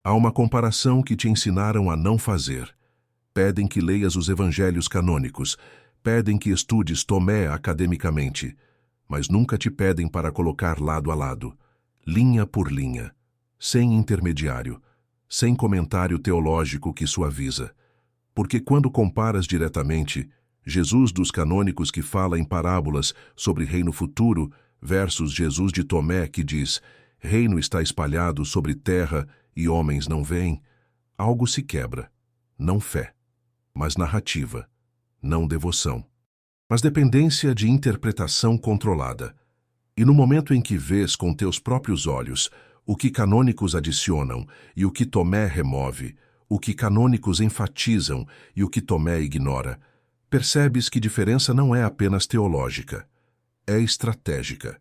Há uma comparação que te ensinaram a não fazer. Pedem que leias os evangelhos canônicos, pedem que estudes Tomé academicamente, mas nunca te pedem para colocar lado a lado, linha por linha, sem intermediário, sem comentário teológico que suaviza. Porque quando comparas diretamente Jesus dos canônicos que fala em parábolas sobre reino futuro versus Jesus de Tomé que diz reino está espalhado sobre terra e homens não veem, algo se quebra, não fé, mas narrativa, não devoção, mas dependência de interpretação controlada. E no momento em que vês com teus próprios olhos o que canônicos adicionam e o que Tomé remove, o que canônicos enfatizam e o que Tomé ignora, percebes que diferença não é apenas teológica, é estratégica.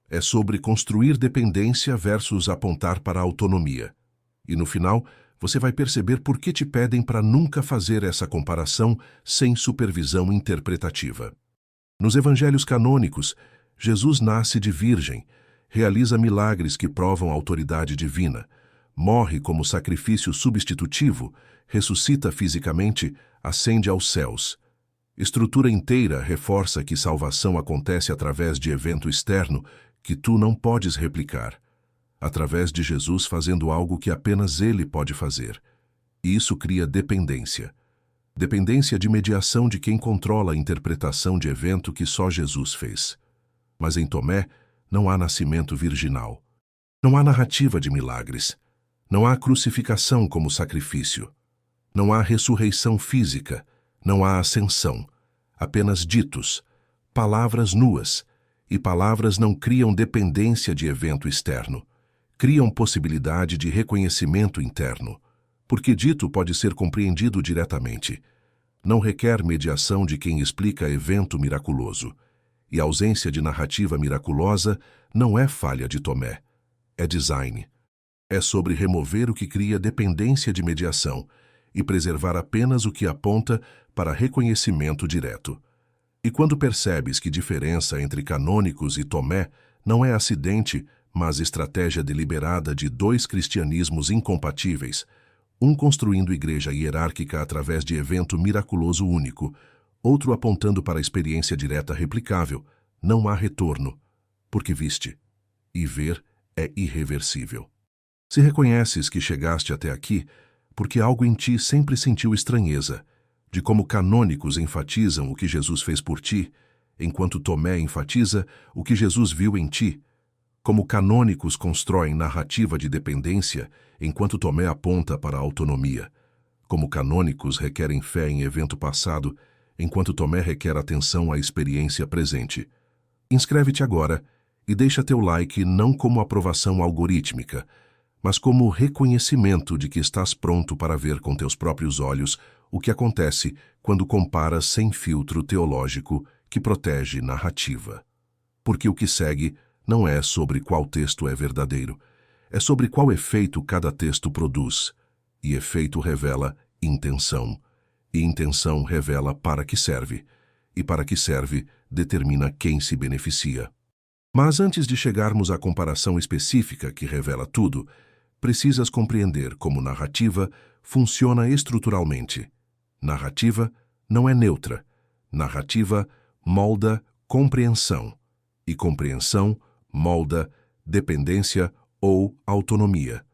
É sobre construir dependência versus apontar para a autonomia. E no final, você vai perceber por que te pedem para nunca fazer essa comparação sem supervisão interpretativa. Nos evangelhos canônicos, Jesus nasce de virgem, realiza milagres que provam a autoridade divina, morre como sacrifício substitutivo, ressuscita fisicamente, ascende aos céus. Estrutura inteira reforça que salvação acontece através de evento externo que tu não podes replicar, através de Jesus fazendo algo que apenas Ele pode fazer. E isso cria dependência. Dependência de mediação de quem controla a interpretação de evento que só Jesus fez. Mas em Tomé não há nascimento virginal. Não há narrativa de milagres. Não há crucificação como sacrifício. Não há ressurreição física. Não há ascensão. Apenas ditos, palavras nuas. E palavras não criam dependência de evento externo. Criam possibilidade de reconhecimento interno. Porque dito pode ser compreendido diretamente. Não requer mediação de quem explica evento miraculoso. E a ausência de narrativa miraculosa não é falha de Tomé. É design. É sobre remover o que cria dependência de mediação e preservar apenas o que aponta para reconhecimento direto. E quando percebes que diferença entre canônicos e Tomé não é acidente, mas estratégia deliberada de dois cristianismos incompatíveis, um construindo igreja hierárquica através de evento miraculoso único, outro apontando para a experiência direta replicável, não há retorno, porque viste, e ver é irreversível. Se reconheces que chegaste até aqui, porque algo em ti sempre sentiu estranheza, de como canônicos enfatizam o que Jesus fez por ti, enquanto Tomé enfatiza o que Jesus viu em ti, como canônicos constroem narrativa de dependência, enquanto Tomé aponta para a autonomia, como canônicos requerem fé em evento passado, enquanto Tomé requer atenção à experiência presente. Inscreve-te agora e deixa teu like não como aprovação algorítmica, mas como reconhecimento de que estás pronto para ver com teus próprios olhos o que acontece quando comparas sem filtro teológico que protege narrativa. Porque o que segue não é sobre qual texto é verdadeiro, é sobre qual efeito cada texto produz, e efeito revela intenção, e intenção revela para que serve, e para que serve determina quem se beneficia. Mas antes de chegarmos à comparação específica que revela tudo, precisas compreender como narrativa funciona estruturalmente. Narrativa não é neutra. Narrativa molda compreensão, e compreensão molda dependência ou autonomia.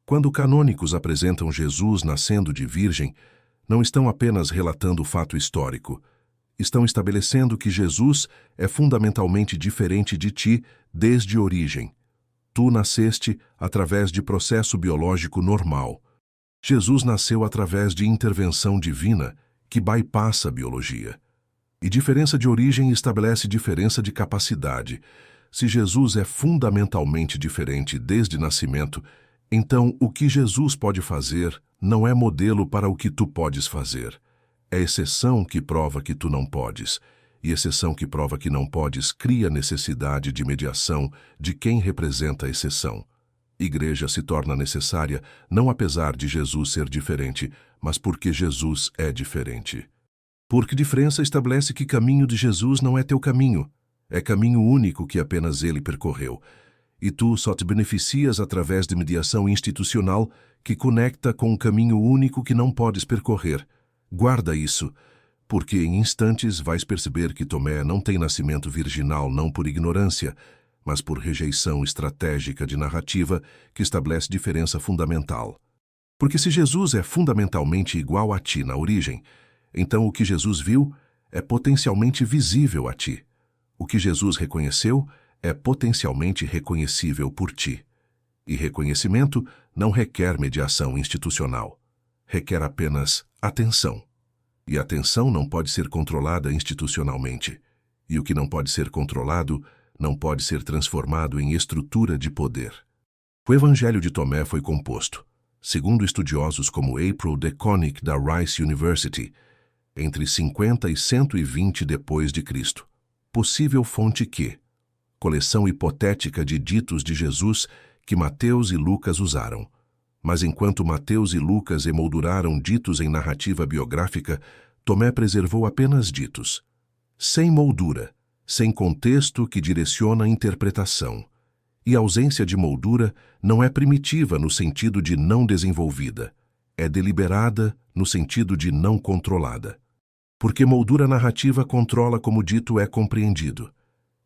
Quando canônicos apresentam Jesus nascendo de virgem, não estão apenas relatando o fato histórico, estão estabelecendo que Jesus é fundamentalmente diferente de ti desde origem. Tu nasceste através de processo biológico normal. Jesus nasceu através de intervenção divina que bypassa a biologia. E diferença de origem estabelece diferença de capacidade. Se Jesus é fundamentalmente diferente desde nascimento, então o que Jesus pode fazer não é modelo para o que tu podes fazer. É exceção que prova que tu não podes, e exceção que prova que não podes cria necessidade de mediação de quem representa a exceção. Igreja se torna necessária não apesar de Jesus ser diferente, mas porque Jesus é diferente. Porque diferença estabelece que caminho de Jesus não é teu caminho, é caminho único que apenas ele percorreu. e tu só te beneficias através de mediação institucional que conecta com um caminho único que não podes percorrer. Guarda isso, porque em instantes vais perceber que Tomé não tem nascimento virginal não por ignorância, mas por rejeição estratégica de narrativa que estabelece diferença fundamental. Porque se Jesus é fundamentalmente igual a ti na origem, então o que Jesus viu é potencialmente visível a ti. O que Jesus reconheceu é potencialmente reconhecível por ti. E reconhecimento não requer mediação institucional. Requer apenas atenção. E a atenção não pode ser controlada institucionalmente. E o que não pode ser controlado não pode ser transformado em estrutura de poder. O Evangelho de Tomé foi composto, segundo estudiosos como April DeConnick da Rice University, entre 50 e 120 depois de Cristo. Possível fonte Q. Coleção hipotética de ditos de Jesus que Mateus e Lucas usaram. Mas enquanto Mateus e Lucas emolduraram ditos em narrativa biográfica, Tomé preservou apenas ditos. Sem moldura, sem contexto que direciona a interpretação. E a ausência de moldura não é primitiva no sentido de não desenvolvida, é deliberada no sentido de não controlada. Porque moldura narrativa controla como dito é compreendido.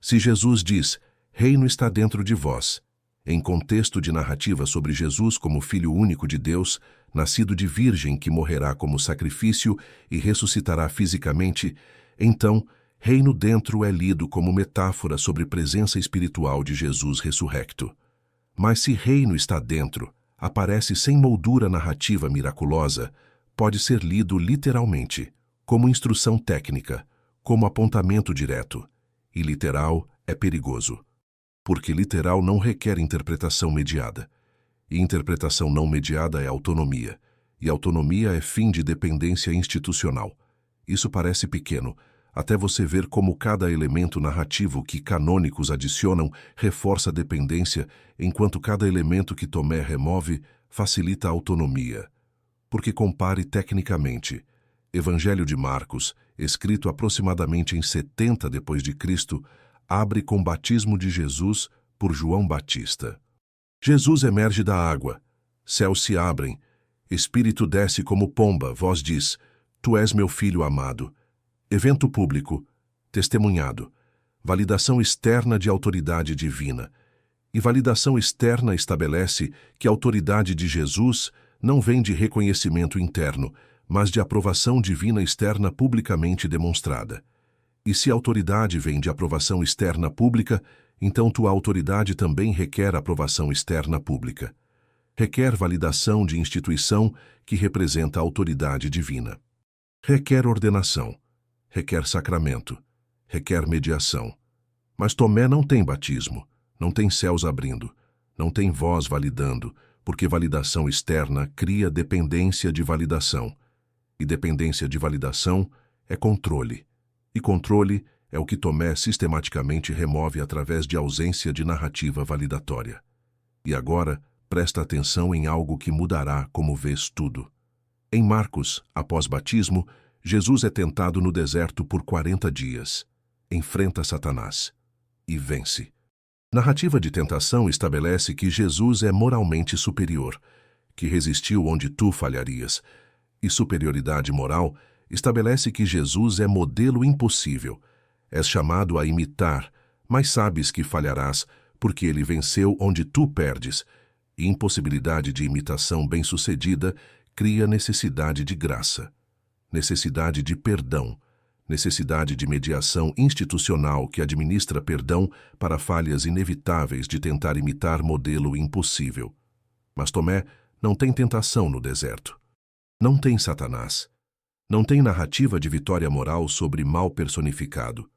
Se Jesus diz, reino está dentro de vós, em contexto de narrativa sobre Jesus como Filho único de Deus, nascido de virgem que morrerá como sacrifício e ressuscitará fisicamente, então, reino dentro é lido como metáfora sobre presença espiritual de Jesus ressurrecto. Mas se reino está dentro, aparece sem moldura narrativa miraculosa, pode ser lido literalmente, como instrução técnica, como apontamento direto. E literal é perigoso. Porque literal não requer interpretação mediada. E interpretação não mediada é autonomia. E autonomia é fim de dependência institucional. Isso parece pequeno, até você ver como cada elemento narrativo que canônicos adicionam reforça a dependência, enquanto cada elemento que Tomé remove facilita a autonomia. Porque compare tecnicamente. Evangelho de Marcos, escrito aproximadamente em 70 depois de Cristo, abre com batismo de Jesus por João Batista. Jesus emerge da água, céus se abrem, Espírito desce como pomba, voz diz, Tu és meu filho amado. Evento público, testemunhado, validação externa de autoridade divina. E validação externa estabelece que a autoridade de Jesus não vem de reconhecimento interno, mas de aprovação divina externa publicamente demonstrada. E se a autoridade vem de aprovação externa pública, então tua autoridade também requer aprovação externa pública. Requer validação de instituição que representa a autoridade divina. Requer ordenação. Requer sacramento. Requer mediação. Mas Tomé não tem batismo, não tem céus abrindo, não tem voz validando, porque validação externa cria dependência de validação. E dependência de validação é controle. E controle é o que Tomé sistematicamente remove através de ausência de narrativa validatória. E agora, presta atenção em algo que mudará como vês tudo. Em Marcos, após batismo, Jesus é tentado no deserto por 40 dias. Enfrenta Satanás. E vence. Narrativa de tentação estabelece que Jesus é moralmente superior, que resistiu onde tu falharias. E superioridade moral estabelece que Jesus é modelo impossível. És chamado a imitar, mas sabes que falharás, porque ele venceu onde tu perdes. E impossibilidade de imitação bem-sucedida cria necessidade de graça, necessidade de perdão, necessidade de mediação institucional que administra perdão para falhas inevitáveis de tentar imitar modelo impossível. Mas Tomé não tem tentação no deserto. Não tem Satanás. Não tem narrativa de vitória moral sobre mal personificado.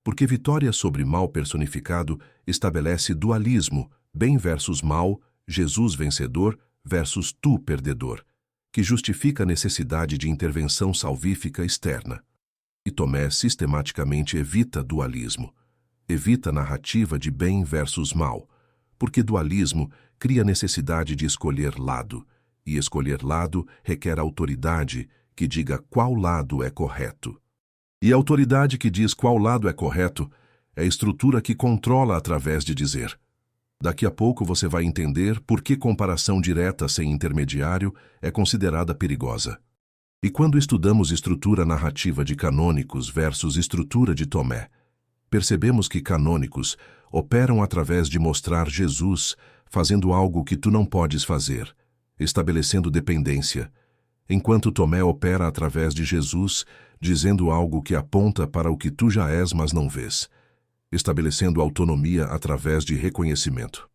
Porque vitória sobre mal personificado estabelece dualismo, bem versus mal, Jesus vencedor versus tu perdedor, que justifica a necessidade de intervenção salvífica externa. E Tomé sistematicamente evita dualismo. Evita narrativa de bem versus mal, porque dualismo cria necessidade de escolher lado, e escolher lado requer autoridade que diga qual lado é correto. E a autoridade que diz qual lado é correto é a estrutura que controla através de dizer: Daqui a pouco você vai entender por que comparação direta sem intermediário é considerada perigosa. E quando estudamos estrutura narrativa de canônicos versus estrutura de Tomé, percebemos que canônicos operam através de mostrar Jesus fazendo algo que tu não podes fazer, estabelecendo dependência, enquanto Tomé opera através de Jesus, dizendo algo que aponta para o que tu já és, mas não vês, estabelecendo autonomia através de reconhecimento.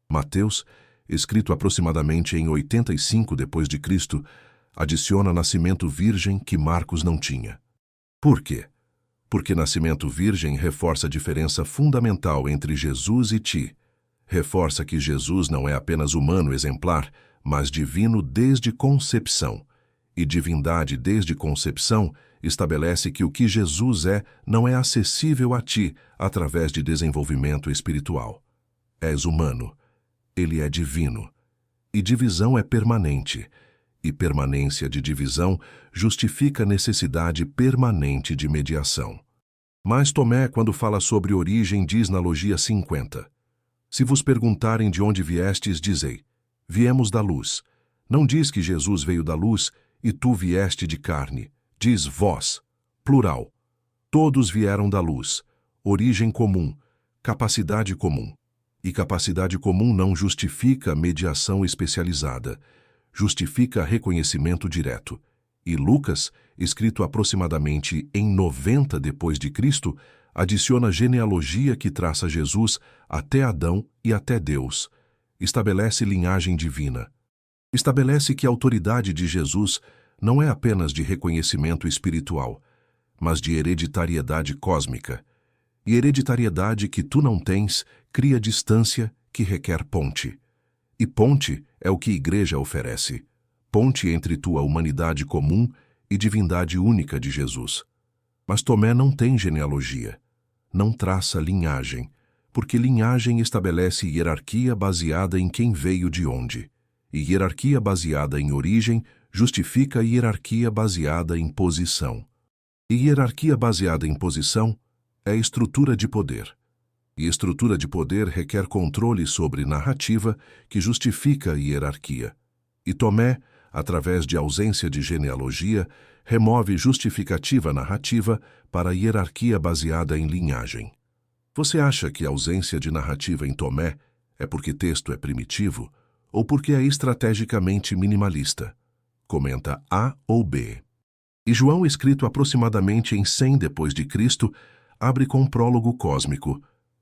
Mateus, escrito aproximadamente em 85 d.C., adiciona nascimento virgem que Marcos não tinha. Por quê? Porque nascimento virgem reforça a diferença fundamental entre Jesus e ti. Reforça que Jesus não é apenas humano exemplar, mas divino desde concepção. E divindade desde concepção estabelece que o que Jesus é não é acessível a ti através de desenvolvimento espiritual. És humano, ele é divino. E divisão é permanente. E permanência de divisão justifica a necessidade permanente de mediação. Mas Tomé, quando fala sobre origem, diz na logia 50: Se vos perguntarem de onde viestes, dizei, viemos da luz. Não diz que Jesus veio da luz e tu vieste de carne. Diz vós, plural. Todos vieram da luz. Origem comum, capacidade comum. E capacidade comum não justifica mediação especializada. Justifica reconhecimento direto. E Lucas, escrito aproximadamente em 90 d.C., adiciona genealogia que traça Jesus até Adão e até Deus. Estabelece linhagem divina. Estabelece que a autoridade de Jesus não é apenas de reconhecimento espiritual, mas de hereditariedade cósmica. E hereditariedade que tu não tens cria distância que requer ponte. E ponte é o que a Igreja oferece. Ponte entre tua humanidade comum e divindade única de Jesus. Mas Tomé não tem genealogia. Não traça linhagem, porque linhagem estabelece hierarquia baseada em quem veio de onde. E hierarquia baseada em origem justifica hierarquia baseada em posição. E hierarquia baseada em posição é estrutura de poder. E estrutura de poder requer controle sobre narrativa que justifica a hierarquia. E Tomé, através de ausência de genealogia, remove justificativa narrativa para a hierarquia baseada em linhagem. Você acha que a ausência de narrativa em Tomé é porque texto é primitivo ou porque é estrategicamente minimalista? Comenta A ou B. E João, escrito aproximadamente em 100 d.C., abre com um prólogo cósmico.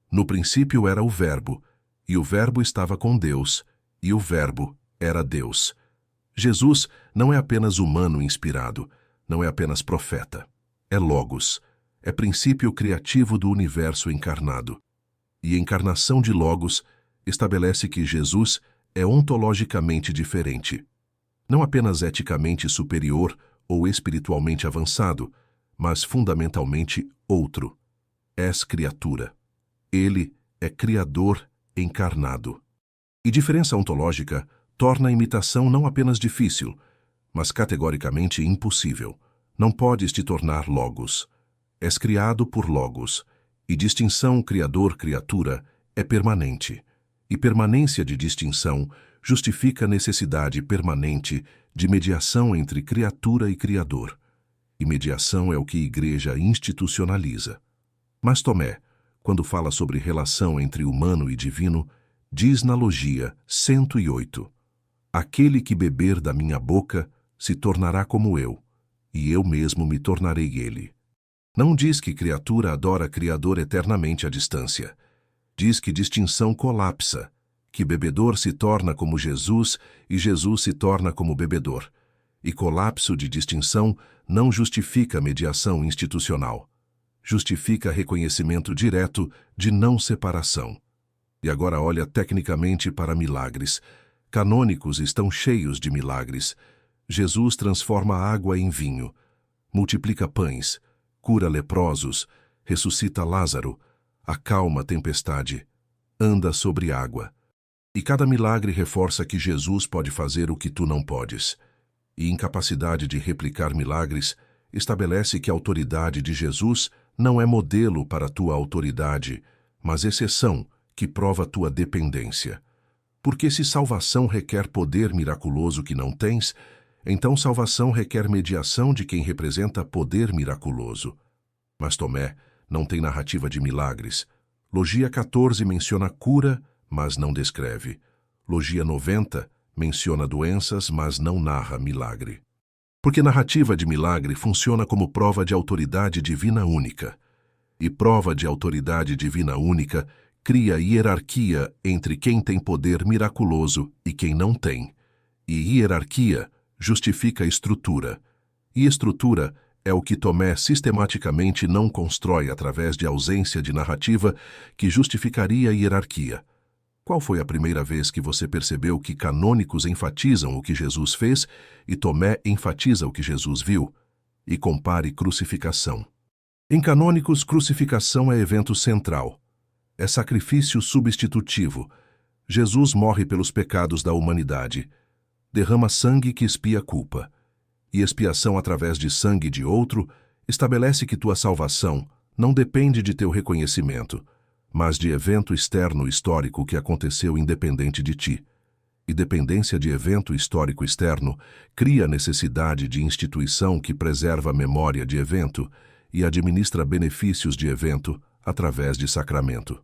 No princípio era o Verbo, e o Verbo estava com Deus, e o Verbo era Deus. Jesus não é apenas humano inspirado, não é apenas profeta. É Logos, é princípio criativo do universo encarnado. E a encarnação de Logos estabelece que Jesus é ontologicamente diferente. Não apenas eticamente superior ou espiritualmente avançado, mas fundamentalmente outro. És criatura. Ele é Criador encarnado. E diferença ontológica torna a imitação não apenas difícil, mas categoricamente impossível. Não podes te tornar Logos. És criado por Logos. E distinção criador-criatura é permanente. E permanência de distinção justifica a necessidade permanente de mediação entre criatura e Criador. E mediação é o que a Igreja institucionaliza. Mas Tomé, quando fala sobre relação entre humano e divino, diz na logia 108: Aquele que beber da minha boca se tornará como eu, e eu mesmo me tornarei ele. Não diz que criatura adora Criador eternamente à distância. Diz que distinção colapsa, que bebedor se torna como Jesus e Jesus se torna como bebedor. E colapso de distinção não justifica mediação institucional. Justifica reconhecimento direto de não separação. E agora olha tecnicamente para milagres. Canônicos estão cheios de milagres. Jesus transforma água em vinho, multiplica pães, cura leprosos, ressuscita Lázaro, acalma a tempestade, anda sobre água. E cada milagre reforça que Jesus pode fazer o que tu não podes. E incapacidade de replicar milagres estabelece que a autoridade de Jesus não é modelo para tua autoridade, mas exceção que prova tua dependência. Porque se salvação requer poder miraculoso que não tens, então salvação requer mediação de quem representa poder miraculoso. Mas Tomé não tem narrativa de milagres. Logia 14 menciona cura, mas não descreve. Logia 90 menciona doenças, mas não narra milagre. Porque narrativa de milagre funciona como prova de autoridade divina única. E prova de autoridade divina única cria hierarquia entre quem tem poder miraculoso e quem não tem. E hierarquia justifica estrutura. E estrutura é o que Tomé sistematicamente não constrói através de ausência de narrativa que justificaria a hierarquia. Qual foi a primeira vez que você percebeu que canônicos enfatizam o que Jesus fez e Tomé enfatiza o que Jesus viu? E compare crucificação. Em canônicos, crucificação é evento central. É sacrifício substitutivo. Jesus morre pelos pecados da humanidade. Derrama sangue que expia a culpa. E expiação através de sangue de outro estabelece que tua salvação não depende de teu reconhecimento, mas de evento externo histórico que aconteceu independente de ti. E dependência de evento histórico externo cria necessidade de instituição que preserva a memória de evento e administra benefícios de evento através de sacramento.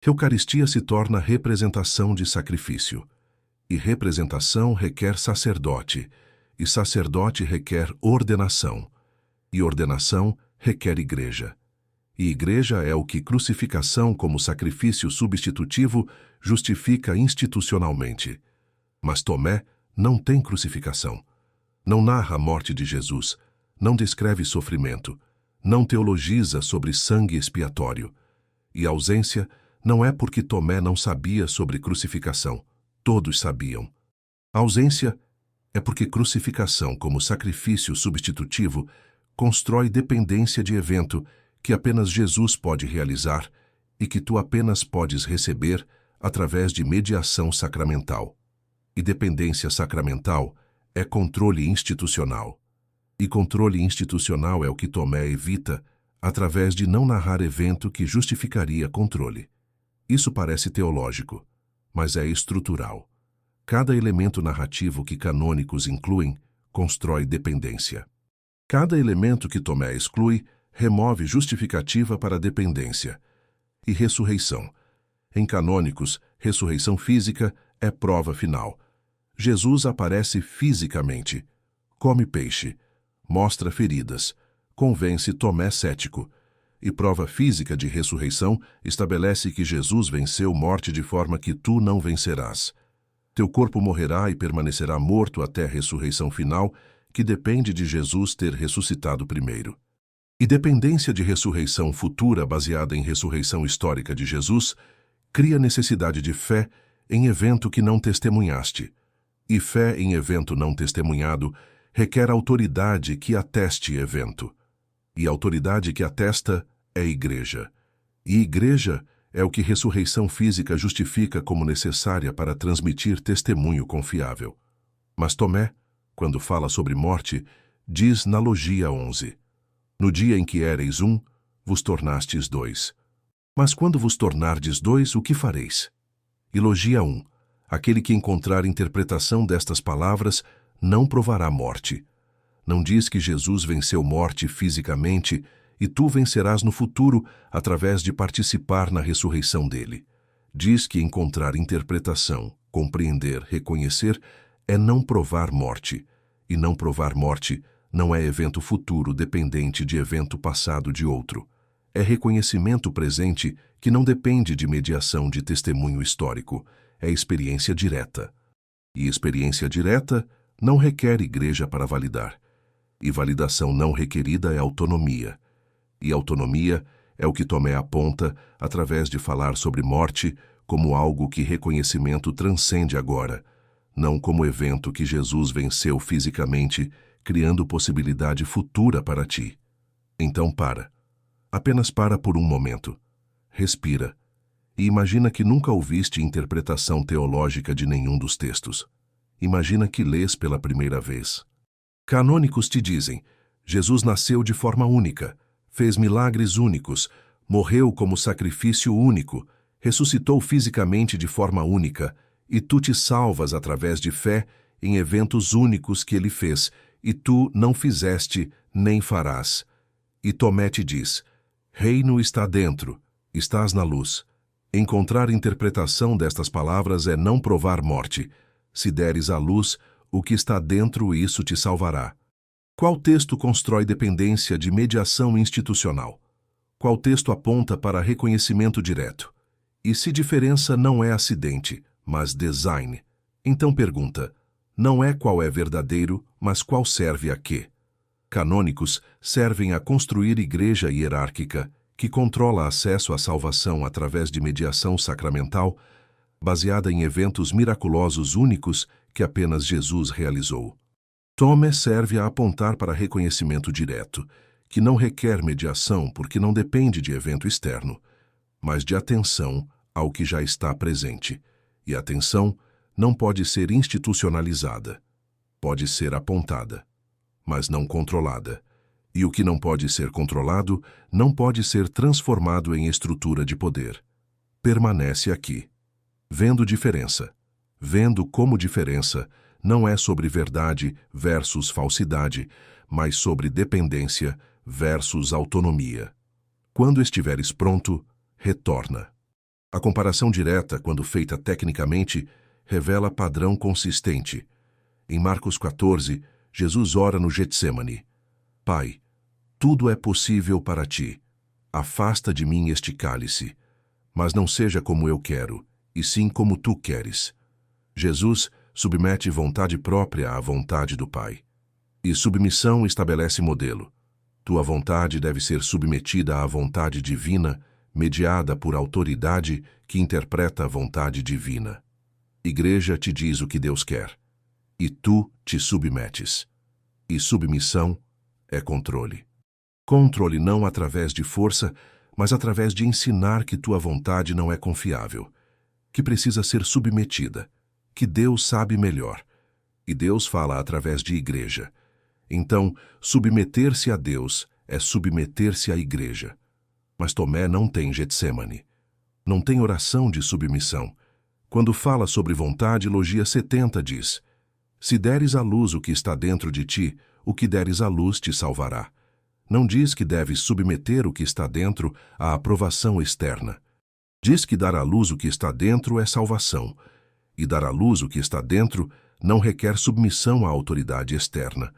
Eucaristia se torna representação de sacrifício. E representação requer sacerdote, e sacerdote requer ordenação, e ordenação requer igreja. E igreja é o que crucificação como sacrifício substitutivo justifica institucionalmente. Mas Tomé não tem crucificação. Não narra a morte de Jesus, não descreve sofrimento, não teologiza sobre sangue expiatório. E a ausência não é porque Tomé não sabia sobre crucificação. Todos sabiam. A ausência é porque crucificação como sacrifício substitutivo constrói dependência de evento que apenas Jesus pode realizar e que tu apenas podes receber através de mediação sacramental. E dependência sacramental é controle institucional. E controle institucional é o que Tomé evita através de não narrar evento que justificaria controle. Isso parece teológico, mas é estrutural. Cada elemento narrativo que canônicos incluem constrói dependência. Cada elemento que Tomé exclui remove justificativa para a dependência. E ressurreição. Em canônicos, ressurreição física é prova final. Jesus aparece fisicamente, come peixe, mostra feridas, convence Tomé cético, e prova física de ressurreição estabelece que Jesus venceu morte de forma que tu não vencerás. Teu corpo morrerá e permanecerá morto até a ressurreição final, que depende de Jesus ter ressuscitado primeiro. E dependência de ressurreição futura baseada em ressurreição histórica de Jesus cria necessidade de fé em evento que não testemunhaste. E fé em evento não testemunhado requer autoridade que ateste evento. E a autoridade que atesta é igreja. E igreja é o que ressurreição física justifica como necessária para transmitir testemunho confiável. Mas Tomé, quando fala sobre morte, diz na Logia 11: No dia em que éreis um, vos tornastes dois. Mas quando vos tornardes dois, o que fareis? E Logia 1: Aquele que encontrar interpretação destas palavras não provará morte. Não diz que Jesus venceu morte fisicamente e tu vencerás no futuro através de participar na ressurreição dele. Diz que encontrar interpretação, compreender, reconhecer é não provar morte. E não provar morte não é evento futuro dependente de evento passado de outro. É reconhecimento presente que não depende de mediação de testemunho histórico. É experiência direta. E experiência direta não requer igreja para validar. E validação não requerida é autonomia. E autonomia é o que Tomé aponta através de falar sobre morte como algo que reconhecimento transcende agora, não como evento que Jesus venceu fisicamente, criando possibilidade futura para ti. Então para. Apenas para por um momento. Respira. E imagina que nunca ouviste interpretação teológica de nenhum dos textos. Imagina que lês pela primeira vez. Canônicos te dizem: Jesus nasceu de forma única, fez milagres únicos, morreu como sacrifício único, ressuscitou fisicamente de forma única, e tu te salvas através de fé em eventos únicos que ele fez, e tu não fizeste nem farás. E Tomé te diz: reino está dentro, estás na luz. Encontrar interpretação destas palavras é não provar morte. Se deres à luz, o que está dentro, isso te salvará. Qual texto constrói dependência de mediação institucional? Qual texto aponta para reconhecimento direto? E se diferença não é acidente, mas design? Então pergunta: não é qual é verdadeiro, mas qual serve a quê? Canônicos servem a construir igreja hierárquica, que controla acesso à salvação através de mediação sacramental, baseada em eventos miraculosos únicos que apenas Jesus realizou. Tomé serve a apontar para reconhecimento direto, que não requer mediação porque não depende de evento externo, mas de atenção ao que já está presente. E a atenção não pode ser institucionalizada. Pode ser apontada, mas não controlada. E o que não pode ser controlado não pode ser transformado em estrutura de poder. Permanece aqui. Vendo diferença. Vendo como diferença não é sobre verdade versus falsidade, mas sobre dependência versus autonomia. Quando estiveres pronto, retorna. A comparação direta, quando feita tecnicamente, revela padrão consistente. Em Marcos 14, Jesus ora no Getsêmani: Pai, tudo é possível para ti. Afasta de mim este cálice, mas não seja como eu quero, e sim como tu queres. Jesus submete vontade própria à vontade do Pai. E submissão estabelece modelo. Tua vontade deve ser submetida à vontade divina, mediada por autoridade que interpreta a vontade divina. Igreja te diz o que Deus quer, e tu te submetes. E submissão é controle. Controle não através de força, mas através de ensinar que tua vontade não é confiável, que precisa ser submetida, que Deus sabe melhor. E Deus fala através de igreja. Então, submeter-se a Deus é submeter-se à igreja. Mas Tomé não tem Getsêmani. Não tem oração de submissão. Quando fala sobre vontade, Logia 70 diz: se deres à luz o que está dentro de ti, o que deres à luz te salvará. Não diz que deves submeter o que está dentro à aprovação externa. Diz que dar à luz o que está dentro é salvação. E dar à luz o que está dentro não requer submissão à autoridade externa.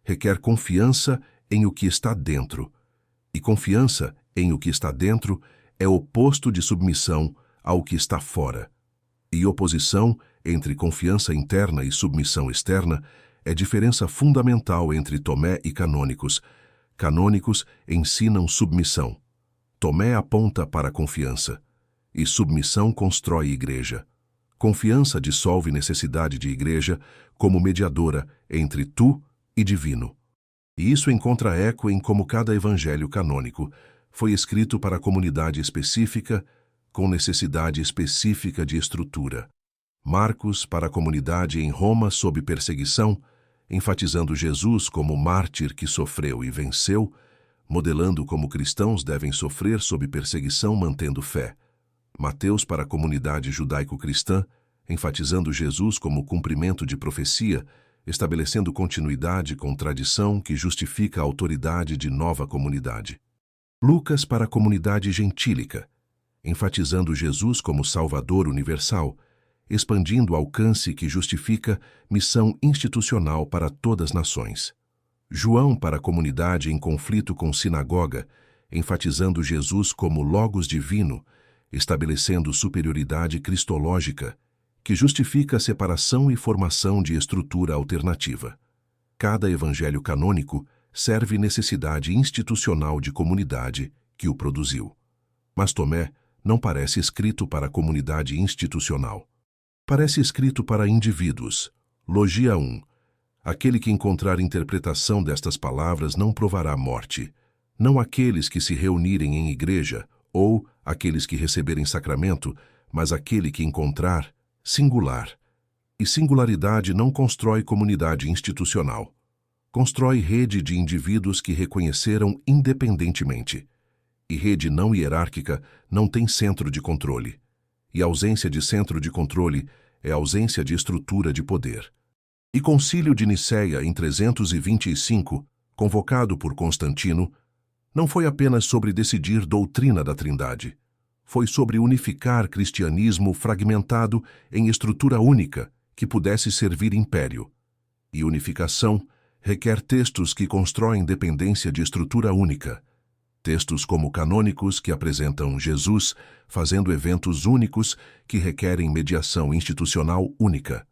Requer confiança em o que está dentro. E confiança em o que está dentro é oposto de submissão ao que está fora. E oposição entre confiança interna e submissão externa é diferença fundamental entre Tomé e canônicos. Canônicos ensinam submissão. Tomé aponta para a confiança. E submissão constrói igreja. Confiança dissolve necessidade de igreja como mediadora entre tu e divino. E isso encontra eco em como cada evangelho canônico foi escrito para a comunidade específica, com necessidade específica de estrutura. Marcos para a comunidade em Roma sob perseguição, enfatizando Jesus como mártir que sofreu e venceu, modelando como cristãos devem sofrer sob perseguição mantendo fé. Mateus para a comunidade judaico-cristã, enfatizando Jesus como cumprimento de profecia, estabelecendo continuidade com tradição que justifica a autoridade de nova comunidade. Lucas para a comunidade gentílica, enfatizando Jesus como Salvador universal, expandindo o alcance que justifica missão institucional para todas as nações. João para a comunidade em conflito com sinagoga, enfatizando Jesus como Logos divino, estabelecendo superioridade cristológica, que justifica a separação e formação de estrutura alternativa. Cada evangelho canônico serve necessidade institucional de comunidade que o produziu. Mas Tomé não parece escrito para a comunidade institucional. Parece escrito para indivíduos. Logia 1. Aquele que encontrar interpretação destas palavras não provará morte. Não aqueles que se reunirem em igreja, ou aqueles que receberem sacramento, mas aquele que encontrar, singular. E singularidade não constrói comunidade institucional. Constrói rede de indivíduos que reconheceram independentemente. E rede não hierárquica não tem centro de controle. e ausência de centro de controle é ausência de estrutura de poder. E Concílio de Nicéia em 325, convocado por Constantino, não foi apenas sobre decidir doutrina da Trindade. Foi sobre unificar cristianismo fragmentado em estrutura única que pudesse servir império. E unificação requer textos que constroem dependência de estrutura única. Textos como canônicos que apresentam Jesus fazendo eventos únicos que requerem mediação institucional única.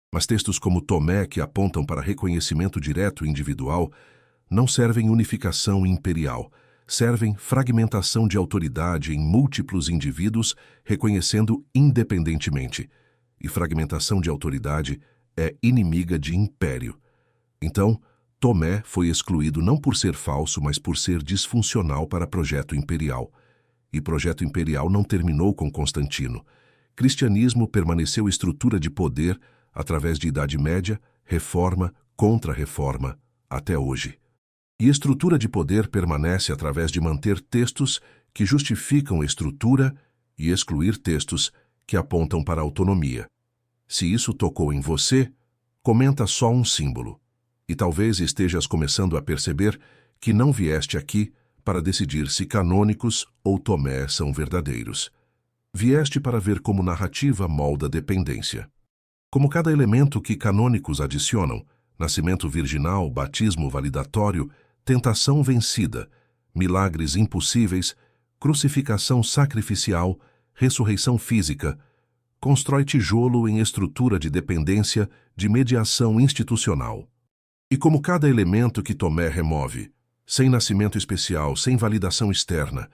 Mas textos como Tomé, que apontam para reconhecimento direto individual, não servem unificação imperial, servem fragmentação de autoridade em múltiplos indivíduos reconhecendo independentemente. E fragmentação de autoridade é inimiga de império. Então, Tomé foi excluído não por ser falso, mas por ser disfuncional para projeto imperial. E projeto imperial não terminou com Constantino. Cristianismo permaneceu estrutura de poder através de Idade Média, Reforma, Contra-Reforma, até hoje. E estrutura de poder permanece através de manter textos que justificam estrutura e excluir textos que apontam para a autonomia. Se isso tocou em você, comenta só um símbolo. E talvez estejas começando a perceber que não vieste aqui para decidir se canônicos ou Tomé são verdadeiros. Vieste para ver como narrativa molda dependência. Como cada elemento que canônicos adicionam, nascimento virginal, batismo validatório, tentação vencida, milagres impossíveis, crucificação sacrificial, ressurreição física, constrói tijolo em estrutura de dependência de mediação institucional. E como cada elemento que Tomé remove, sem nascimento especial, sem validação externa,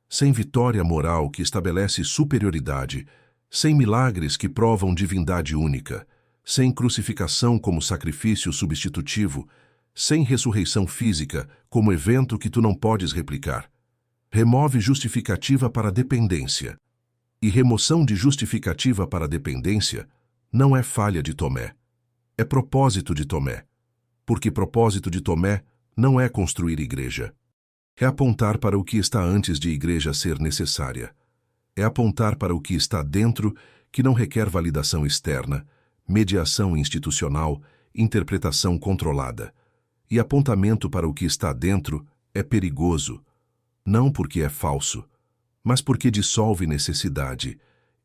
sem vitória moral que estabelece superioridade, sem milagres que provam divindade única, sem crucificação como sacrifício substitutivo, sem ressurreição física como evento que tu não podes replicar, remove justificativa para dependência. E remoção de justificativa para dependência não é falha de Tomé, é propósito de Tomé. Porque propósito de Tomé não é construir igreja. É apontar para o que está antes de igreja ser necessária. É apontar para o que está dentro, que não requer validação externa, mediação institucional, interpretação controlada. E apontamento para o que está dentro é perigoso, não porque é falso, mas porque dissolve necessidade,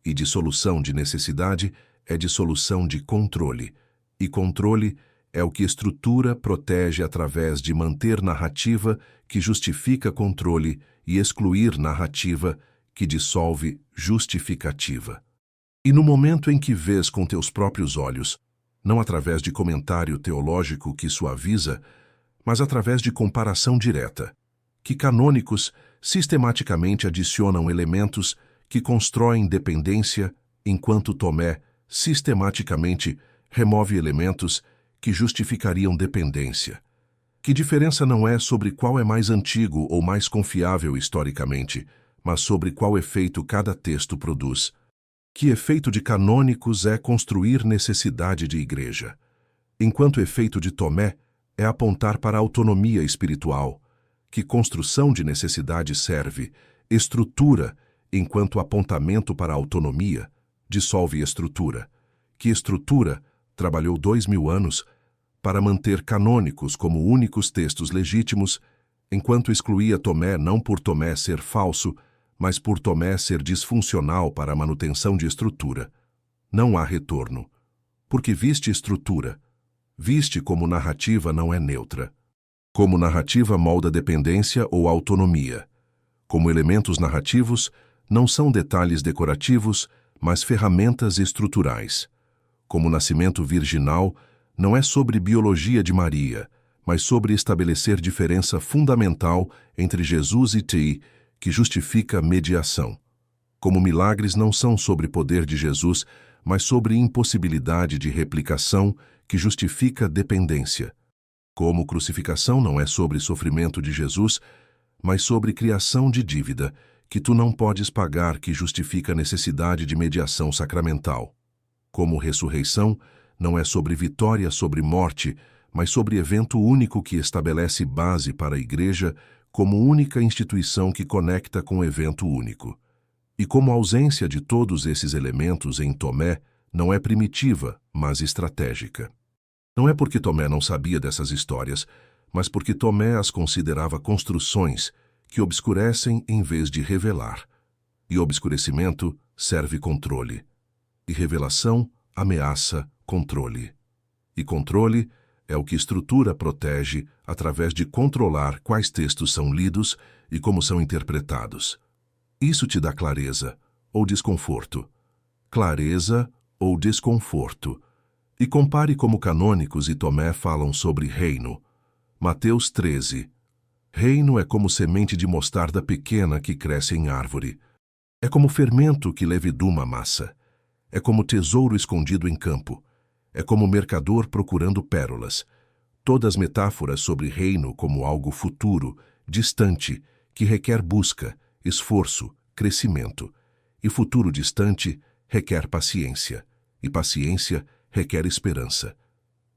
e dissolução de necessidade é dissolução de controle, e controle é o que estrutura protege através de manter narrativa que justifica controle e excluir narrativa que dissolve justificativa. E no momento em que vês com teus próprios olhos, não através de comentário teológico que suaviza, mas através de comparação direta, que canônicos sistematicamente adicionam elementos que constroem dependência, enquanto Tomé sistematicamente remove elementos que justificariam dependência. Que diferença não é sobre qual é mais antigo ou mais confiável historicamente, mas sobre qual efeito cada texto produz. Que efeito de canônicos é construir necessidade de igreja, enquanto efeito de Tomé é apontar para a autonomia espiritual. Que construção de necessidade serve, estrutura, enquanto apontamento para a autonomia dissolve estrutura. Que estrutura trabalhou 2000 anos para manter canônicos como únicos textos legítimos, enquanto excluía Tomé não por Tomé ser falso, mas por Tomé ser disfuncional para a manutenção de estrutura. Não há retorno, porque viste estrutura, viste como narrativa não é neutra. Como narrativa molda dependência ou autonomia. Como elementos narrativos, não são detalhes decorativos, mas ferramentas estruturais. Como nascimento virginal, não é sobre biologia de Maria, mas sobre estabelecer diferença fundamental entre Jesus e Ti, que justifica mediação. Como milagres não são sobre poder de Jesus, mas sobre impossibilidade de replicação, que justifica dependência. Como crucificação não é sobre sofrimento de Jesus, mas sobre criação de dívida, que tu não podes pagar, que justifica necessidade de mediação sacramental. Como ressurreição, não é sobre vitória sobre morte, mas sobre evento único que estabelece base para a Igreja como única instituição que conecta com evento único. E como a ausência de todos esses elementos em Tomé não é primitiva, mas estratégica. Não é porque Tomé não sabia dessas histórias, mas porque Tomé as considerava construções que obscurecem em vez de revelar. E obscurecimento serve controle. E revelação ameaça controle. E controle é o que estrutura protege através de controlar quais textos são lidos e como são interpretados. Isso te dá clareza ou desconforto. Clareza ou desconforto. E compare como Canônicos e Tomé falam sobre reino. Mateus 13. Reino é como semente de mostarda pequena que cresce em árvore. É como fermento que leveduma a massa. É como tesouro escondido em campo. É como mercador procurando pérolas. Todas metáforas sobre reino como algo futuro, distante, que requer busca, esforço, crescimento. E futuro distante requer paciência. E paciência requer esperança.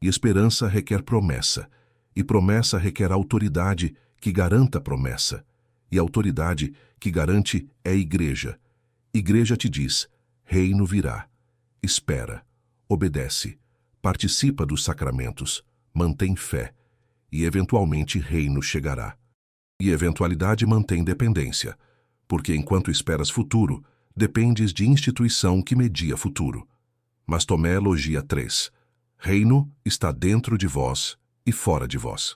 E esperança requer promessa. E promessa requer autoridade que garanta a promessa. E autoridade que garante é igreja. Igreja te diz: reino virá. Espera, obedece, participa dos sacramentos, mantém fé, e eventualmente reino chegará. E eventualidade mantém dependência, porque enquanto esperas futuro, dependes de instituição que media futuro. Mas Tomé logia 3. Reino está dentro de vós e fora de vós.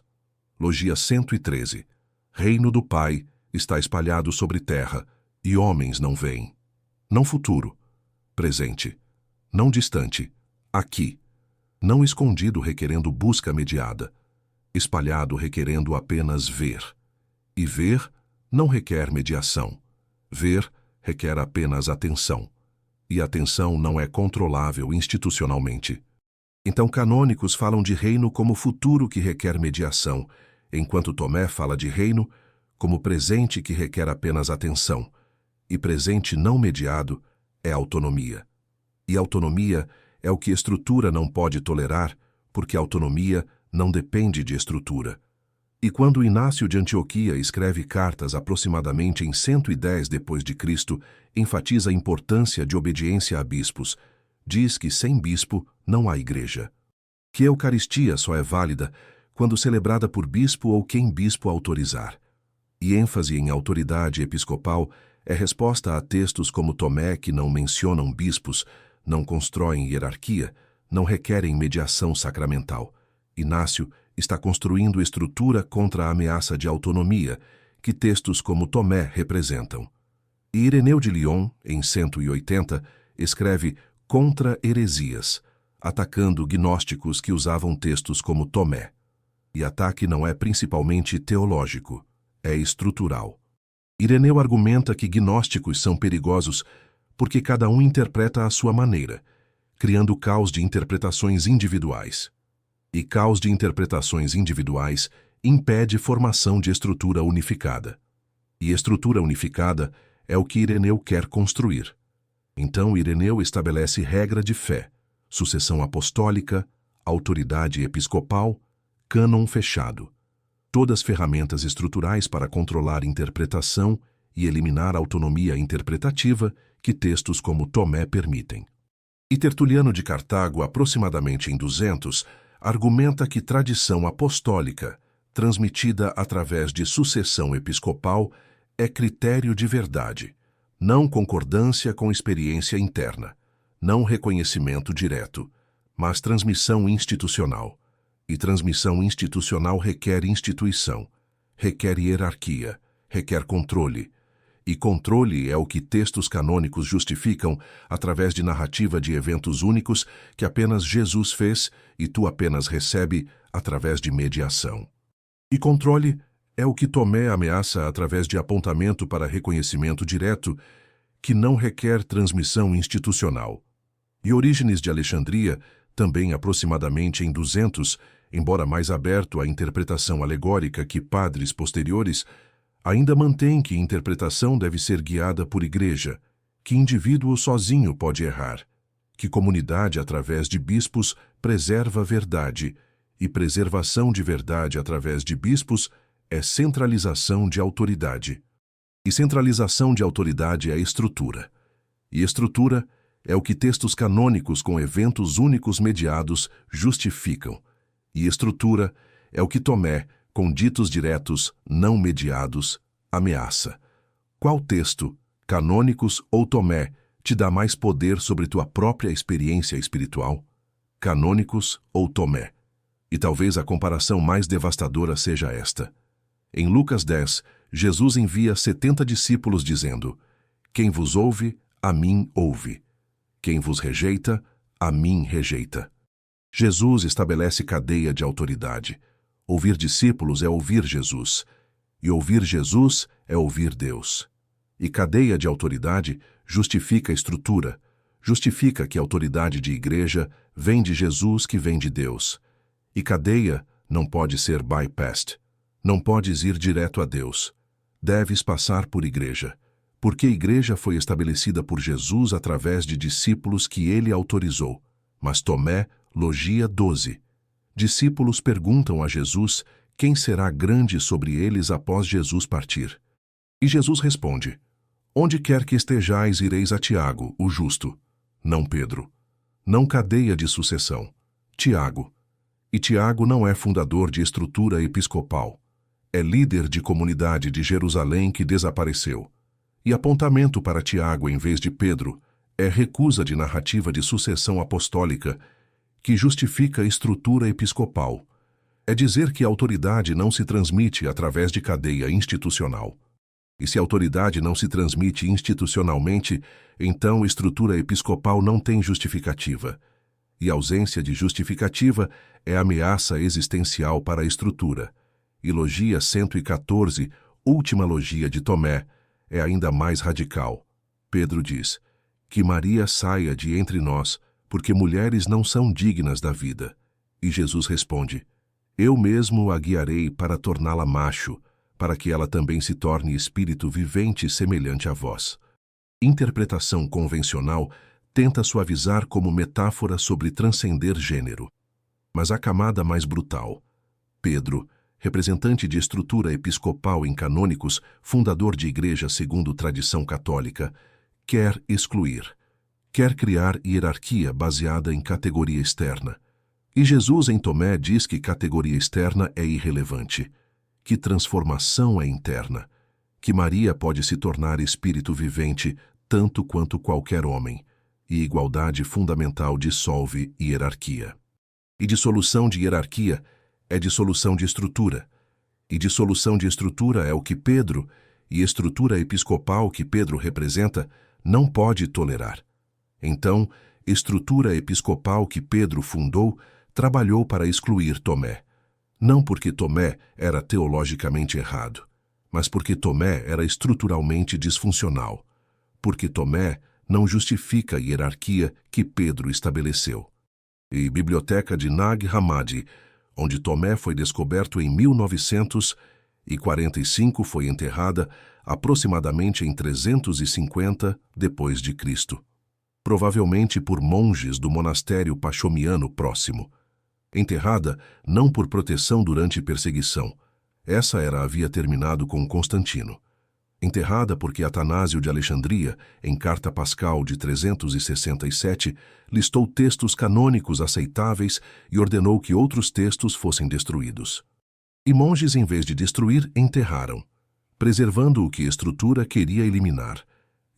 Logia 113. Reino do Pai está espalhado sobre terra, e homens não veem. Não futuro, presente. Não distante, aqui. Não escondido requerendo busca mediada. Espalhado requerendo apenas ver. E ver não requer mediação. Ver requer apenas atenção. E atenção não é controlável institucionalmente. Então Canônicos falam de reino como futuro que requer mediação, enquanto Tomé fala de reino como presente que requer apenas atenção. E presente não mediado é autonomia. E autonomia é o que estrutura não pode tolerar, porque autonomia não depende de estrutura. E quando Inácio de Antioquia escreve cartas aproximadamente em 110 d.C., enfatiza a importância de obediência a bispos, diz que sem bispo não há igreja. Que a Eucaristia só é válida quando celebrada por bispo ou quem bispo autorizar. E ênfase em autoridade episcopal é resposta a textos como Tomé que não mencionam bispos, não constroem hierarquia, não requerem mediação sacramental. Inácio está construindo estrutura contra a ameaça de autonomia que textos como Tomé representam. E Ireneu de Lyon, em 180, escreve contra heresias, atacando gnósticos que usavam textos como Tomé. E ataque não é principalmente teológico, é estrutural. Ireneu argumenta que gnósticos são perigosos porque cada um interpreta à sua maneira, criando caos de interpretações individuais. E caos de interpretações individuais impede formação de estrutura unificada. E estrutura unificada é o que Ireneu quer construir. Então Ireneu estabelece regra de fé, sucessão apostólica, autoridade episcopal, cânon fechado. Todas ferramentas estruturais para controlar interpretação e eliminar a autonomia interpretativa que textos como Tomé permitem. E Tertuliano de Cartago, aproximadamente em 200, argumenta que tradição apostólica, transmitida através de sucessão episcopal, é critério de verdade, não concordância com experiência interna, não reconhecimento direto, mas transmissão institucional. E transmissão institucional requer instituição, requer hierarquia, requer controle. E controle é o que textos canônicos justificam através de narrativa de eventos únicos que apenas Jesus fez e tu apenas recebe através de mediação. E controle é o que Tomé ameaça através de apontamento para reconhecimento direto que não requer transmissão institucional. E Orígenes de Alexandria, também aproximadamente em 200, embora mais aberto à interpretação alegórica que padres posteriores, ainda mantém que interpretação deve ser guiada por igreja, que indivíduo sozinho pode errar, que comunidade através de bispos preserva a verdade, e preservação de verdade através de bispos é centralização de autoridade. E centralização de autoridade é estrutura. E estrutura é o que textos canônicos com eventos únicos mediados justificam. E estrutura é o que Tomé, com ditos diretos, não mediados, ameaça. Qual texto, canônicos ou Tomé, te dá mais poder sobre tua própria experiência espiritual? Canônicos ou Tomé? E talvez a comparação mais devastadora seja esta. Em Lucas 10, Jesus envia 70 discípulos dizendo: Quem vos ouve, a mim ouve. Quem vos rejeita, a mim rejeita. Jesus estabelece cadeia de autoridade. Ouvir discípulos é ouvir Jesus. E ouvir Jesus é ouvir Deus. E cadeia de autoridade justifica a estrutura. Justifica que a autoridade de igreja vem de Jesus que vem de Deus. E cadeia não pode ser bypassed. Não podes ir direto a Deus. Deves passar por igreja. Porque a igreja foi estabelecida por Jesus através de discípulos que ele autorizou. Mas Tomé logia 12. Discípulos perguntam a Jesus quem será grande sobre eles após Jesus partir. E Jesus responde: Onde quer que estejais, ireis a Tiago, o justo. Não Pedro. Não cadeia de sucessão. Tiago. E Tiago não é fundador de estrutura episcopal. É líder de comunidade de Jerusalém que desapareceu. E apontamento para Tiago em vez de Pedro é recusa de narrativa de sucessão apostólica que justifica a estrutura episcopal. É dizer que a autoridade não se transmite através de cadeia institucional. E se a autoridade não se transmite institucionalmente, então estrutura episcopal não tem justificativa. E ausência de justificativa é ameaça existencial para a estrutura. E logia 114, última logia de Tomé, é ainda mais radical. Pedro diz: Que Maria saia de entre nós, porque mulheres não são dignas da vida. E Jesus responde: Eu mesmo a guiarei para torná-la macho, para que ela também se torne espírito vivente semelhante a vós. Interpretação convencional tenta suavizar como metáfora sobre transcender gênero. Mas a camada mais brutal. Pedro, representante de estrutura episcopal em canônicos, fundador de igreja segundo tradição católica, quer excluir. Quer criar hierarquia baseada em categoria externa. E Jesus em Tomé diz que categoria externa é irrelevante. Que transformação é interna. Que Maria pode se tornar espírito vivente tanto quanto qualquer homem. E igualdade fundamental dissolve hierarquia. E dissolução de hierarquia é dissolução de estrutura. E dissolução de estrutura é o que Pedro, e estrutura episcopal que Pedro representa, não pode tolerar. Então, estrutura episcopal que Pedro fundou trabalhou para excluir Tomé. Não porque Tomé era teologicamente errado, mas porque Tomé era estruturalmente disfuncional. Porque Tomé não justifica a hierarquia que Pedro estabeleceu. E Biblioteca de Nag Hammadi, onde Tomé foi descoberto em 1945, foi enterrada aproximadamente em 350 depois de Cristo. Provavelmente por monges do monastério pachomiano próximo. Enterrada não por proteção durante perseguição. Essa havia terminado com Constantino. Enterrada porque Atanásio de Alexandria, em Carta Pascal de 367, listou textos canônicos aceitáveis e ordenou que outros textos fossem destruídos. E monges, em vez de destruir, enterraram, preservando o que estrutura queria eliminar.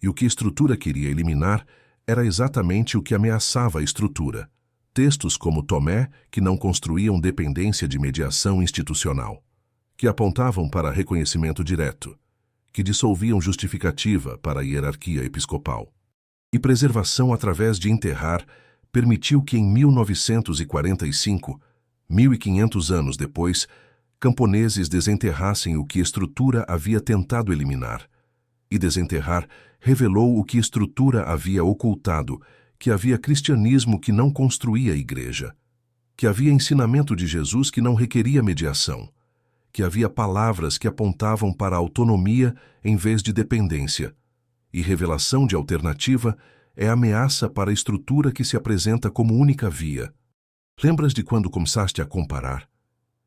E o que estrutura queria eliminar era exatamente o que ameaçava a estrutura. Textos como Tomé, que não construíam dependência de mediação institucional, que apontavam para reconhecimento direto, que dissolviam justificativa para a hierarquia episcopal. E preservação através de enterrar permitiu que em 1945, 1500 anos depois, camponeses desenterrassem o que estrutura havia tentado eliminar. E desenterrar revelou o que estrutura havia ocultado, que havia cristianismo que não construía a igreja, que havia ensinamento de Jesus que não requeria mediação, que havia palavras que apontavam para a autonomia em vez de dependência, e revelação de alternativa é ameaça para a estrutura que se apresenta como única via. Lembras de quando começaste a comparar?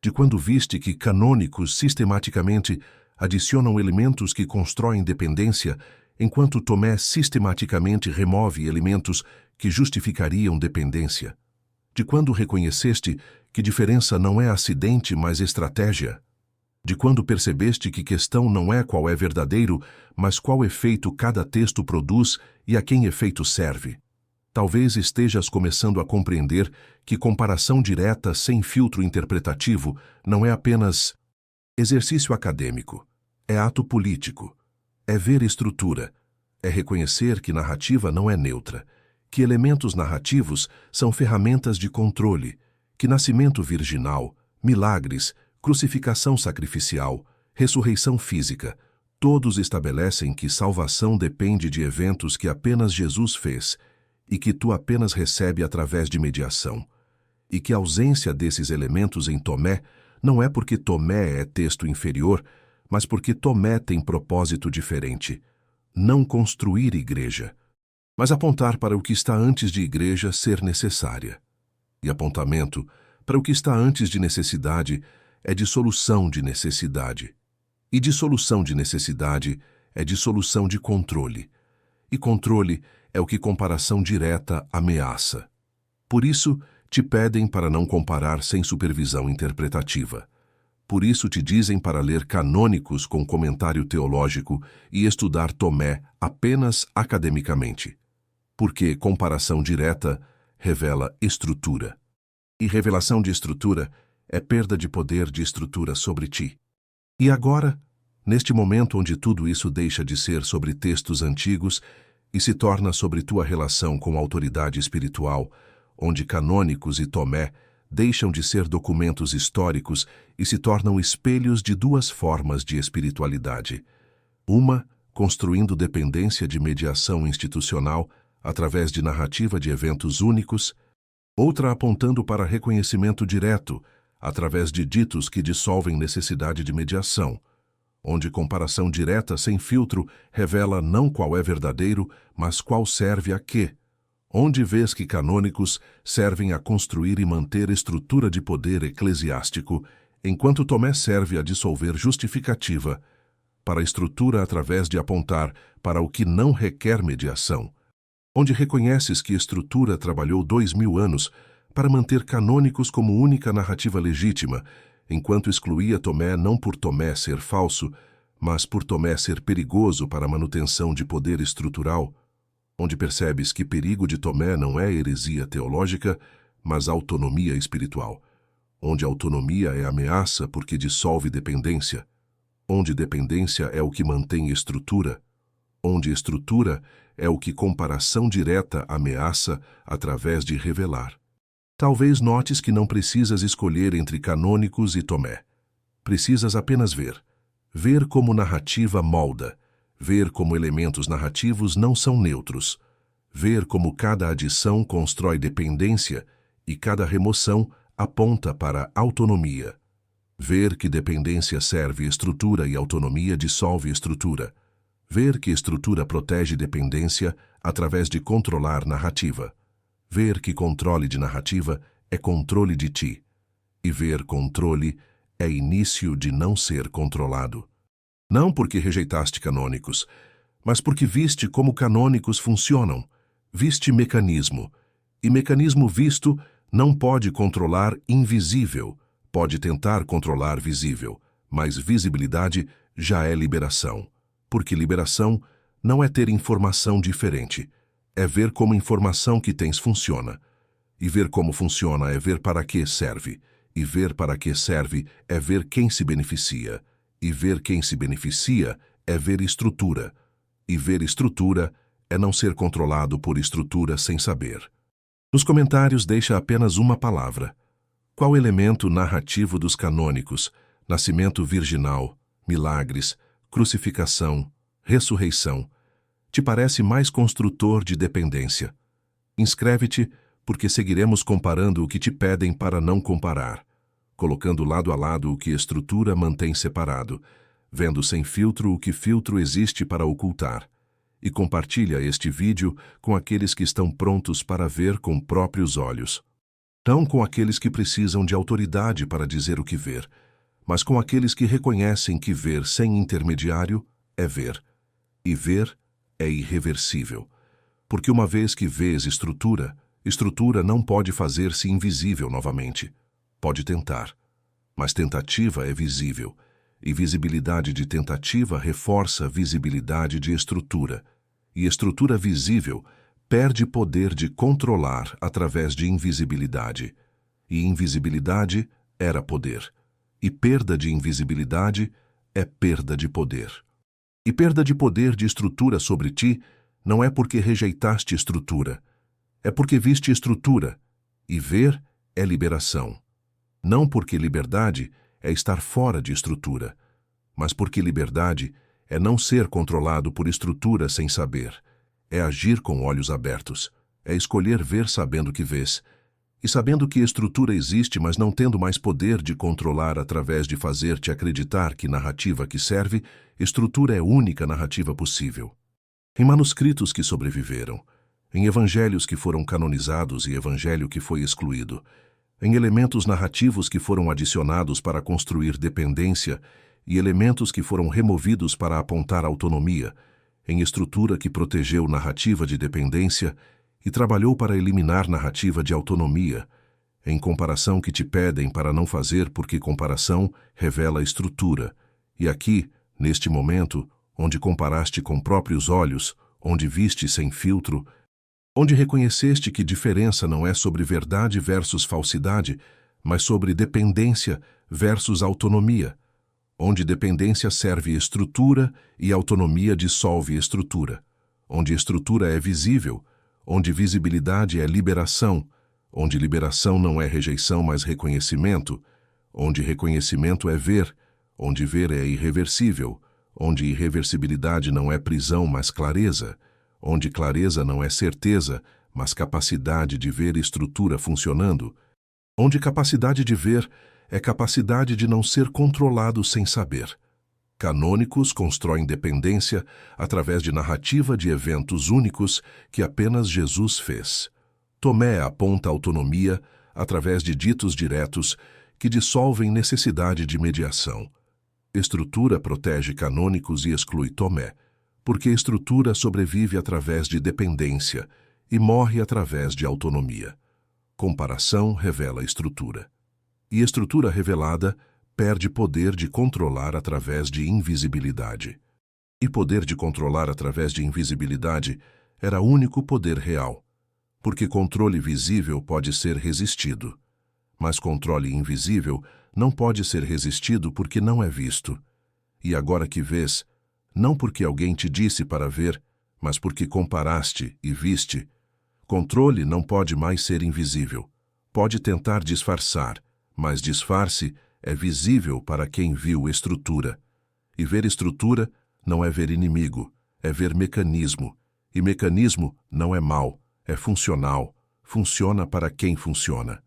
De quando viste que canônicos sistematicamente adicionam elementos que constroem dependência, enquanto Tomé sistematicamente remove elementos que justificariam dependência. De quando reconheceste que diferença não é acidente, mas estratégia? De quando percebeste que questão não é qual é verdadeiro, mas qual efeito cada texto produz e a quem efeito serve? Talvez estejas começando a compreender que comparação direta sem filtro interpretativo não é apenas exercício acadêmico, é ato político, é ver estrutura, é reconhecer que narrativa não é neutra, que elementos narrativos são ferramentas de controle, que nascimento virginal, milagres, crucificação sacrificial, ressurreição física, todos estabelecem que salvação depende de eventos que apenas Jesus fez e que tu apenas recebe através de mediação, e que a ausência desses elementos em Tomé não é porque Tomé é texto inferior, mas porque Tomé tem propósito diferente: não construir igreja, mas apontar para o que está antes de igreja ser necessária. E apontamento para o que está antes de necessidade é dissolução de necessidade. E dissolução de necessidade é dissolução de controle. E controle é o que comparação direta ameaça. Por isso, te pedem para não comparar sem supervisão interpretativa. Por isso te dizem para ler canônicos com comentário teológico e estudar Tomé apenas academicamente. Porque comparação direta revela estrutura. E revelação de estrutura é perda de poder de estrutura sobre ti. E agora, neste momento onde tudo isso deixa de ser sobre textos antigos e se torna sobre tua relação com a autoridade espiritual, onde canônicos e Tomé deixam de ser documentos históricos e se tornam espelhos de duas formas de espiritualidade. Uma, construindo dependência de mediação institucional através de narrativa de eventos únicos, outra apontando para reconhecimento direto, através de ditos que dissolvem necessidade de mediação, onde comparação direta sem filtro revela não qual é verdadeiro, mas qual serve a quê, onde vês que canônicos servem a construir e manter estrutura de poder eclesiástico, enquanto Tomé serve a dissolver justificativa, para a estrutura através de apontar para o que não requer mediação, onde reconheces que estrutura trabalhou 2000 anos para manter canônicos como única narrativa legítima, enquanto excluía Tomé não por Tomé ser falso, mas por Tomé ser perigoso para a manutenção de poder estrutural, onde percebes que perigo de Tomé não é heresia teológica, mas autonomia espiritual, onde autonomia é ameaça porque dissolve dependência, onde dependência é o que mantém estrutura, onde estrutura é o que comparação direta ameaça através de revelar. Talvez notes que não precisas escolher entre canônicos e Tomé. Precisas apenas ver. Ver como narrativa molda. Ver como elementos narrativos não são neutros. Ver como cada adição constrói dependência e cada remoção aponta para autonomia. Ver que dependência serve estrutura e autonomia dissolve estrutura. Ver que estrutura protege dependência através de controlar narrativa. Ver que controle de narrativa é controle de ti. E ver controle é início de não ser controlado. Não porque rejeitaste canônicos, mas porque viste como canônicos funcionam. Viste mecanismo. E mecanismo visto não pode controlar invisível. Pode tentar controlar visível, mas visibilidade já é liberação. Porque liberação não é ter informação diferente. É ver como informação que tens funciona. E ver como funciona é ver para que serve. E ver para que serve é ver quem se beneficia. E ver quem se beneficia é ver estrutura. E ver estrutura é não ser controlado por estrutura sem saber. Nos comentários deixa apenas uma palavra. Qual elemento narrativo dos canônicos, nascimento virginal, milagres, crucificação, ressurreição, te parece mais construtor de dependência? Inscreve-te, porque seguiremos comparando o que te pedem para não comparar, colocando lado a lado o que estrutura mantém separado, vendo sem filtro o que filtro existe para ocultar, e compartilha este vídeo com aqueles que estão prontos para ver com próprios olhos. Não com aqueles que precisam de autoridade para dizer o que ver, mas com aqueles que reconhecem que ver sem intermediário é ver, e ver é irreversível. Porque uma vez que vês estrutura, estrutura não pode fazer-se invisível novamente. Pode tentar, mas tentativa é visível, e visibilidade de tentativa reforça visibilidade de estrutura, e estrutura visível perde poder de controlar através de invisibilidade, e invisibilidade era poder, e perda de invisibilidade é perda de poder. E perda de poder de estrutura sobre ti não é porque rejeitaste estrutura, é porque viste estrutura, e ver é liberação. Não porque liberdade é estar fora de estrutura, mas porque liberdade é não ser controlado por estrutura sem saber, é agir com olhos abertos, é escolher ver sabendo que vês, e sabendo que estrutura existe, mas não tendo mais poder de controlar através de fazer-te acreditar que narrativa que serve, estrutura é a única narrativa possível. Em manuscritos que sobreviveram, em evangelhos que foram canonizados e evangelho que foi excluído, em elementos narrativos que foram adicionados para construir dependência e elementos que foram removidos para apontar autonomia, em estrutura que protegeu narrativa de dependência e trabalhou para eliminar narrativa de autonomia, em comparação que te pedem para não fazer porque comparação revela estrutura, e aqui, neste momento, onde comparaste com próprios olhos, onde viste sem filtro, onde reconheceste que diferença não é sobre verdade versus falsidade, mas sobre dependência versus autonomia, onde dependência serve estrutura e autonomia dissolve estrutura, onde estrutura é visível, onde visibilidade é liberação, onde liberação não é rejeição mas reconhecimento, onde reconhecimento é ver, onde ver é irreversível, onde irreversibilidade não é prisão mas clareza, onde clareza não é certeza, mas capacidade de ver estrutura funcionando, onde capacidade de ver é capacidade de não ser controlado sem saber. Canônicos constroem dependência através de narrativa de eventos únicos que apenas Jesus fez. Tomé aponta autonomia através de ditos diretos que dissolvem necessidade de mediação. Estrutura protege canônicos e exclui Tomé, porque estrutura sobrevive através de dependência e morre através de autonomia. Comparação revela estrutura. E estrutura revelada perde poder de controlar através de invisibilidade. E poder de controlar através de invisibilidade era o único poder real, porque controle visível pode ser resistido, mas controle invisível não pode ser resistido porque não é visto. E agora que vês, não porque alguém te disse para ver, mas porque comparaste e viste, controle não pode mais ser invisível. Pode tentar disfarçar, mas disfarce é visível para quem viu estrutura. E ver estrutura não é ver inimigo, é ver mecanismo. E mecanismo não é mal, é funcional, funciona para quem funciona.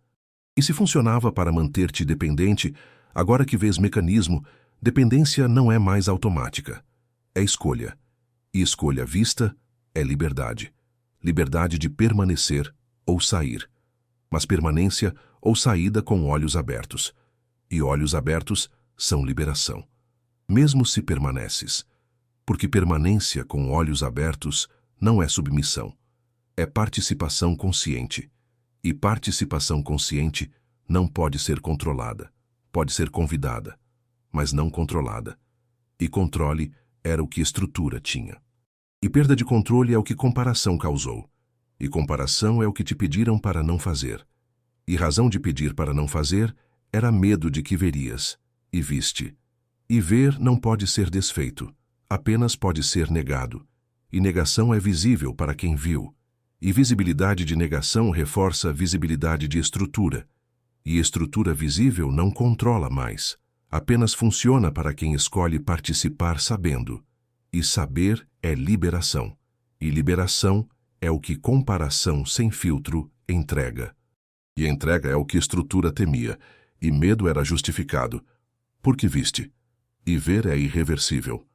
E se funcionava para manter-te dependente, agora que vês mecanismo, dependência não é mais automática. É escolha. E escolha vista é liberdade. Liberdade de permanecer ou sair. Mas permanência ou saída com olhos abertos. E olhos abertos são liberação. Mesmo se permaneces. Porque permanência com olhos abertos não é submissão. É participação consciente. E participação consciente não pode ser controlada. Pode ser convidada, mas não controlada. E controle era o que estrutura tinha. E perda de controle é o que comparação causou. E comparação é o que te pediram para não fazer. E razão de pedir para não fazer era medo de que verias, e viste. E ver não pode ser desfeito, apenas pode ser negado. E negação é visível para quem viu. E visibilidade de negação reforça a visibilidade de estrutura. E estrutura visível não controla mais. Apenas funciona para quem escolhe participar sabendo. E saber é liberação. E liberação é o que comparação sem filtro entrega. E entrega é o que estrutura temia, e medo era justificado. Porque viste. E ver é irreversível.